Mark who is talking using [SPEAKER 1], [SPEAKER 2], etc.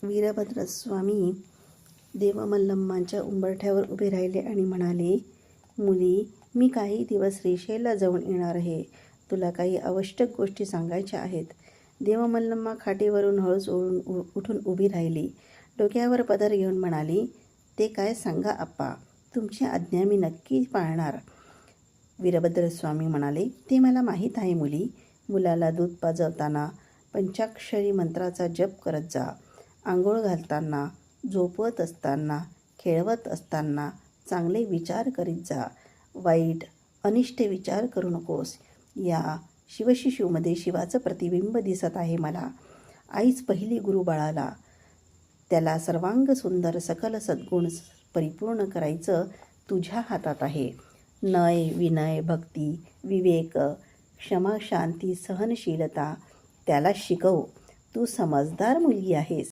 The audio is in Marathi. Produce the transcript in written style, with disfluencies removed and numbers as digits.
[SPEAKER 1] वीरभद्रस्वामी देवमल्लम्मांच्या उंबरठ्यावर उभे राहिले आणि म्हणाले, मुली, मी काही दिवस श्रीशैलला जाऊन येणार आहे. तुला काही आवश्यक गोष्टी सांगायच्या आहेत. देवमल्लम्मा खाटेवरून हळूच उठून उभी राहिली. डोक्यावर पदर घेऊन म्हणाली, ते काय सांगा आप्पा, तुमची आज्ञा मी नक्की पाळणार. वीरभद्रस्वामी म्हणाले, ते मला माहीत आहे मुली. मुलाला दूध पाजवताना पंचाक्षरी मंत्राचा जप करत जा. आंघोळ घालताना, झोपवत असताना, खेळवत असताना चांगले विचार करीत जा. वाईट अनिष्ट विचार करू नकोस. या शिवशिशूमध्ये शिवाचं प्रतिबिंब दिसत आहे मला. आईच पहिली गुरु बाळाला. त्याला सर्वांग सुंदर सकल सद्गुण परिपूर्ण करायचं तुझ्या हातात आहे. नय, विनय, भक्ती, विवेक, क्षमा, शांती, सहनशीलता त्याला शिकव. तू समजदार मुलगी आहेस.